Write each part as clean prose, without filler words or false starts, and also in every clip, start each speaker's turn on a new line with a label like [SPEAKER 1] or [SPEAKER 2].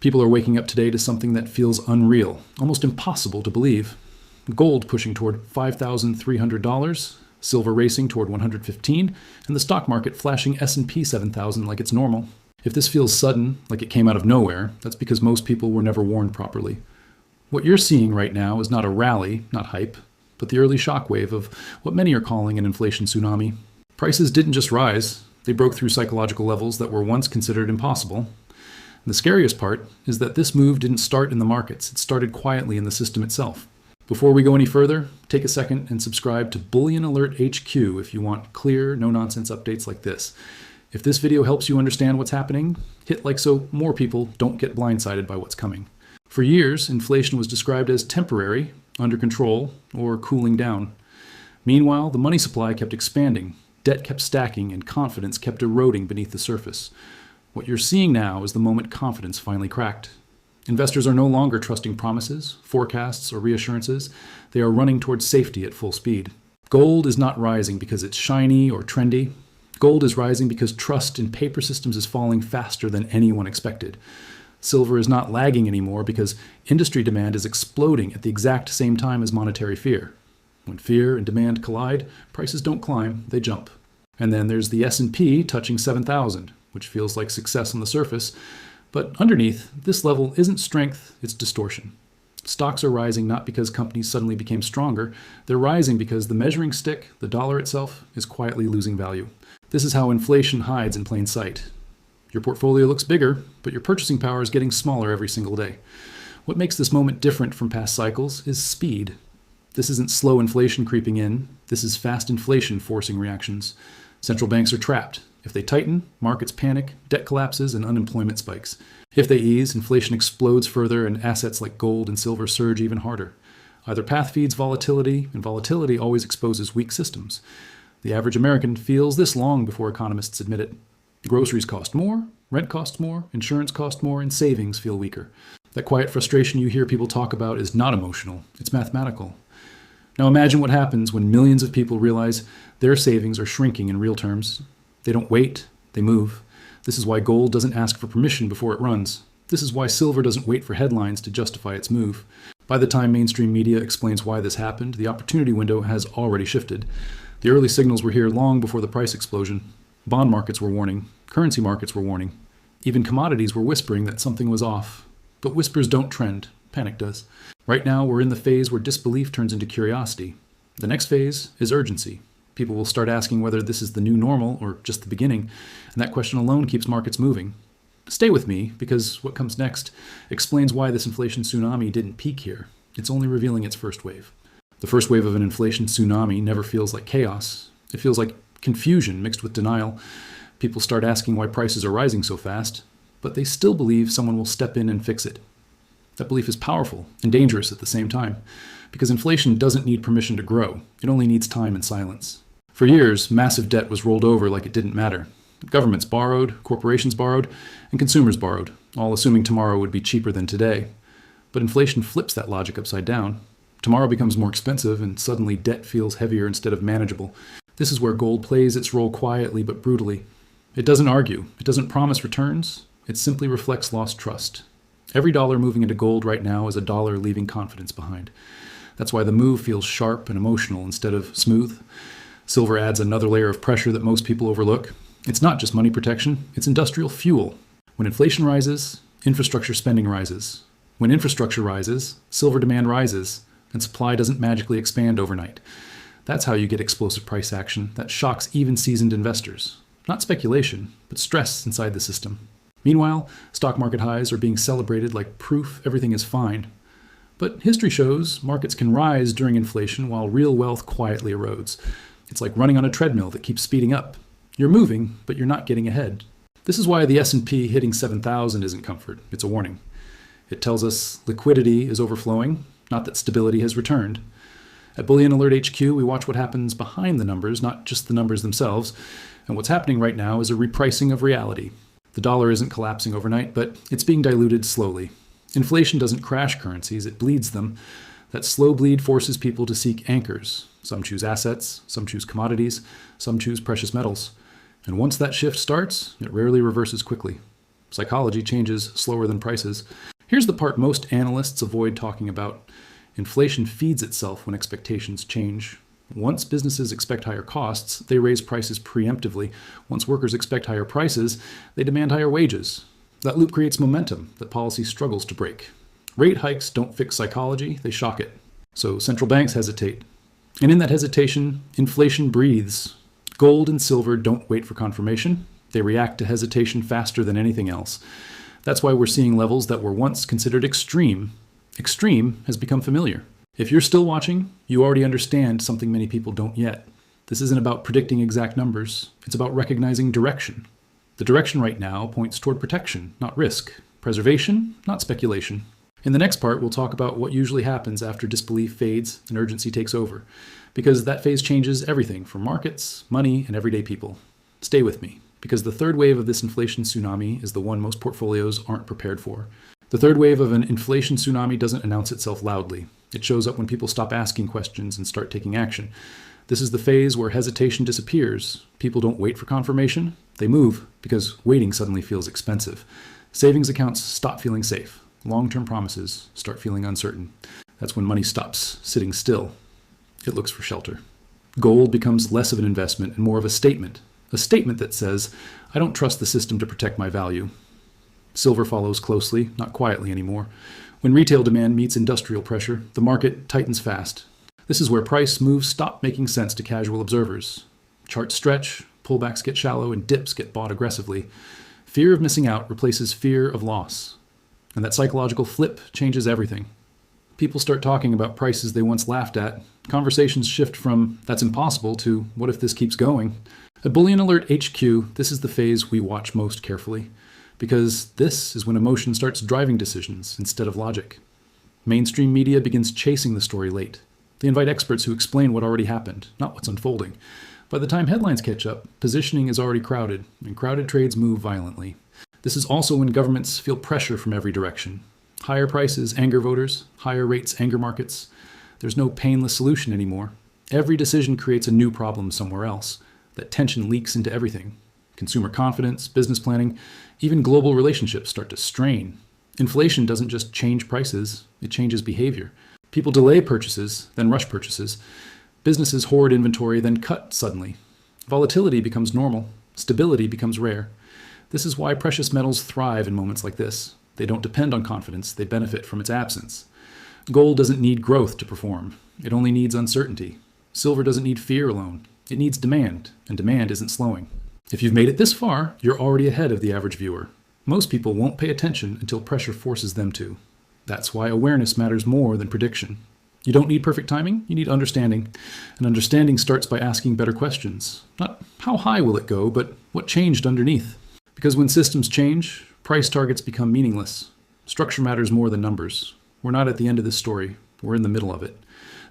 [SPEAKER 1] People are waking up today to something that feels unreal, almost impossible to believe. Gold pushing toward $5,300, silver racing toward $115, and the stock market flashing S&P 7,000 like it's normal. If this feels sudden, like it came out of nowhere, that's because most people were never warned properly. What you're seeing right now is not a rally, not hype, but the early shockwave of what many are calling an inflation tsunami. Prices didn't just rise, they broke through psychological levels that were once considered impossible. And the scariest part is that this move didn't start in the markets, it started quietly in the system itself. Before we go any further, take a second and subscribe to Bullion Alert HQ if you want clear, no-nonsense updates like this. If this video helps you understand what's happening, hit like so more people don't get blindsided by what's coming. For years, inflation was described as temporary, under control, or cooling down. Meanwhile, the money supply kept expanding, debt kept stacking, and confidence kept eroding beneath the surface. What you're seeing now is the moment confidence finally cracked. Investors are no longer trusting promises, forecasts, or reassurances. They are running towards safety at full speed. Gold is not rising because it's shiny or trendy. Gold is rising because trust in paper systems is falling faster than anyone expected. Silver is not lagging anymore because industry demand is exploding at the exact same time as monetary fear. When fear and demand collide, prices don't climb, they jump. And then there's the S&P touching 7,000, which feels like success on the surface. But underneath, this level isn't strength, it's distortion. Stocks are rising not because companies suddenly became stronger, they're rising because the measuring stick, the dollar itself, is quietly losing value. This is how inflation hides in plain sight. Your portfolio looks bigger, but your purchasing power is getting smaller every single day. What makes this moment different from past cycles is speed. This isn't slow inflation creeping in, this is fast inflation forcing reactions. Central banks are trapped. If they tighten, markets panic, debt collapses, and unemployment spikes. If they ease, inflation explodes further and assets like gold and silver surge even harder. Either path feeds volatility, and volatility always exposes weak systems. The average American feels this long before economists admit it. Groceries cost more, rent costs more, insurance costs more, and savings feel weaker. That quiet frustration you hear people talk about is not emotional, it's mathematical. Now imagine what happens when millions of people realize their savings are shrinking in real terms. They don't wait, they move. This is why gold doesn't ask for permission before it runs. This is why silver doesn't wait for headlines to justify its move. By the time mainstream media explains why this happened, the opportunity window has already shifted. The early signals were here long before the price explosion. Bond markets were warning, currency markets were warning. Even commodities were whispering that something was off. But whispers don't trend, panic does. Right now, we're in the phase where disbelief turns into curiosity. The next phase is urgency. People will start asking whether this is the new normal or just the beginning, and that question alone keeps markets moving. Stay with me, because what comes next explains why this inflation tsunami didn't peak here. It's only revealing its first wave. The first wave of an inflation tsunami never feels like chaos. It feels like confusion mixed with denial. People start asking why prices are rising so fast, but they still believe someone will step in and fix it. That belief is powerful and dangerous at the same time, because inflation doesn't need permission to grow. It only needs time and silence. For years, massive debt was rolled over like it didn't matter. Governments borrowed, corporations borrowed, and consumers borrowed, all assuming tomorrow would be cheaper than today. But inflation flips that logic upside down. Tomorrow becomes more expensive, and suddenly debt feels heavier instead of manageable. This is where gold plays its role quietly but brutally. It doesn't argue, it doesn't promise returns, it simply reflects lost trust. Every dollar moving into gold right now is a dollar leaving confidence behind. That's why the move feels sharp and emotional instead of smooth. Silver adds another layer of pressure that most people overlook. It's not just money protection, it's industrial fuel. When inflation rises, infrastructure spending rises. When infrastructure rises, silver demand rises, and supply doesn't magically expand overnight. That's how you get explosive price action that shocks even seasoned investors. Not speculation, but stress inside the system. Meanwhile, stock market highs are being celebrated like proof everything is fine. But history shows markets can rise during inflation while real wealth quietly erodes. It's like running on a treadmill that keeps speeding up. You're moving, but you're not getting ahead. This is why the S&P hitting 7,000 isn't comfort, it's a warning. It tells us liquidity is overflowing, not that stability has returned. At Bullion Alert HQ, we watch what happens behind the numbers, not just the numbers themselves. And what's happening right now is a repricing of reality. The dollar isn't collapsing overnight, but it's being diluted slowly. Inflation doesn't crash currencies, it bleeds them. That slow bleed forces people to seek anchors. Some choose assets, some choose commodities, some choose precious metals. And once that shift starts, it rarely reverses quickly. Psychology changes slower than prices. Here's the part most analysts avoid talking about. Inflation feeds itself when expectations change. Once businesses expect higher costs, they raise prices preemptively. Once workers expect higher prices, they demand higher wages. That loop creates momentum that policy struggles to break. Rate hikes don't fix psychology, they shock it. So central banks hesitate. And in that hesitation, inflation breathes. Gold and silver don't wait for confirmation. They react to hesitation faster than anything else. That's why we're seeing levels that were once considered extreme. Extreme has become familiar. If you're still watching, you already understand something many people don't yet. This isn't about predicting exact numbers. It's about recognizing direction. The direction right now points toward protection, not risk. Preservation, not speculation. In the next part, we'll talk about what usually happens after disbelief fades and urgency takes over, because that phase changes everything for markets, money, and everyday people. Stay with me, because the third wave of this inflation tsunami is the one most portfolios aren't prepared for. The third wave of an inflation tsunami doesn't announce itself loudly. It shows up when people stop asking questions and start taking action. This is the phase where hesitation disappears. People don't wait for confirmation. They move because waiting suddenly feels expensive. Savings accounts stop feeling safe. Long-term promises start feeling uncertain. That's when money stops sitting still. It looks for shelter. Gold becomes less of an investment and more of a statement that says, I don't trust the system to protect my value. Silver follows closely, not quietly anymore. When retail demand meets industrial pressure, the market tightens fast. This is where price moves stop making sense to casual observers. Charts stretch, pullbacks get shallow, and dips get bought aggressively. Fear of missing out replaces fear of loss. And that psychological flip changes everything. People start talking about prices they once laughed at. Conversations shift from, that's impossible, to, what if this keeps going? At Bullion Alert HQ, this is the phase we watch most carefully, because this is when emotion starts driving decisions instead of logic. Mainstream media begins chasing the story late. They invite experts who explain what already happened, not what's unfolding. By the time headlines catch up, positioning is already crowded, and crowded trades move violently. This is also when governments feel pressure from every direction. Higher prices anger voters, higher rates anger markets. There's no painless solution anymore. Every decision creates a new problem somewhere else. That tension leaks into everything. Consumer confidence, business planning, even global relationships start to strain. Inflation doesn't just change prices, it changes behavior. People delay purchases, then rush purchases. Businesses hoard inventory, then cut suddenly. Volatility becomes normal. Stability becomes rare. This is why precious metals thrive in moments like this. They don't depend on confidence, they benefit from its absence. Gold doesn't need growth to perform. It only needs uncertainty. Silver doesn't need fear alone. It needs demand, and demand isn't slowing. If you've made it this far, you're already ahead of the average viewer. Most people won't pay attention until pressure forces them to. That's why awareness matters more than prediction. You don't need perfect timing, you need understanding. And understanding starts by asking better questions. Not how high will it go, but what changed underneath. Because when systems change, price targets become meaningless. Structure matters more than numbers. We're not at the end of this story. We're in the middle of it.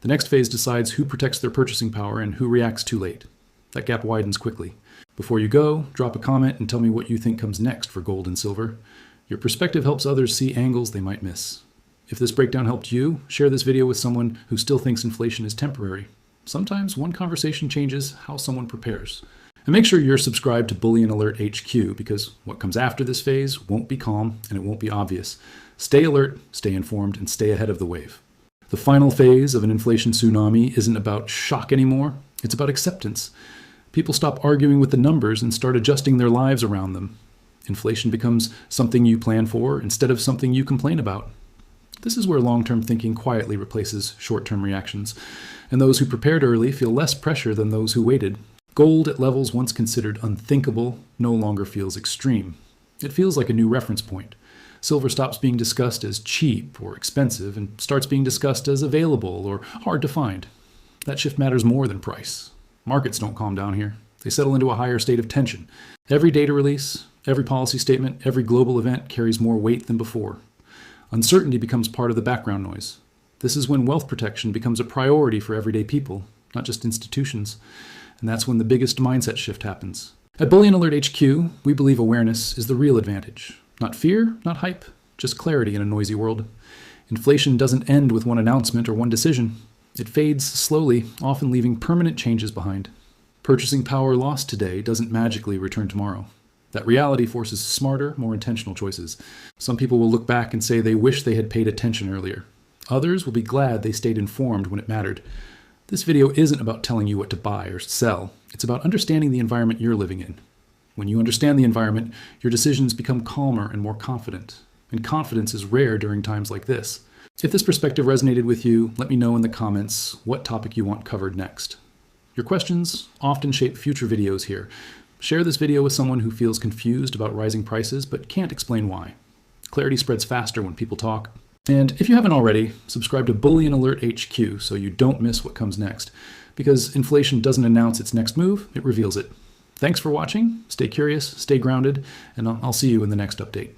[SPEAKER 1] The next phase decides who protects their purchasing power and who reacts too late. That gap widens quickly. Before you go, drop a comment and tell me what you think comes next for gold and silver. Your perspective helps others see angles they might miss. If this breakdown helped you, share this video with someone who still thinks inflation is temporary. Sometimes one conversation changes how someone prepares. And make sure you're subscribed to Bullion Alert HQ, because what comes after this phase won't be calm and it won't be obvious. Stay alert, stay informed, and stay ahead of the wave. The final phase of an inflation tsunami isn't about shock anymore. It's about acceptance. People stop arguing with the numbers and start adjusting their lives around them. Inflation becomes something you plan for instead of something you complain about. This is where long-term thinking quietly replaces short-term reactions, and those who prepared early feel less pressure than those who waited. Gold at levels once considered unthinkable no longer feels extreme. It feels like a new reference point. Silver stops being discussed as cheap or expensive and starts being discussed as available or hard to find. That shift matters more than price. Markets don't calm down here. They settle into a higher state of tension. Every data release, every policy statement, every global event carries more weight than before. Uncertainty becomes part of the background noise. This is when wealth protection becomes a priority for everyday people, not just institutions. And that's when the biggest mindset shift happens. At Bullion Alert HQ, we believe awareness is the real advantage. Not fear, not hype, just clarity in a noisy world. Inflation doesn't end with one announcement or one decision. It fades slowly, often leaving permanent changes behind. Purchasing power lost today doesn't magically return tomorrow. That reality forces smarter, more intentional choices. Some people will look back and say they wish they had paid attention earlier. Others will be glad they stayed informed when it mattered. This video isn't about telling you what to buy or sell. It's about understanding the environment you're living in. When you understand the environment, your decisions become calmer and more confident. And confidence is rare during times like this. If this perspective resonated with you, let me know in the comments what topic you want covered next. Your questions often shape future videos here. Share this video with someone who feels confused about rising prices but can't explain why. Clarity spreads faster when people talk. And if you haven't already, subscribe to Bullion Alert HQ so you don't miss what comes next. Because inflation doesn't announce its next move, it reveals it. Thanks for watching, stay curious, stay grounded, and I'll see you in the next update.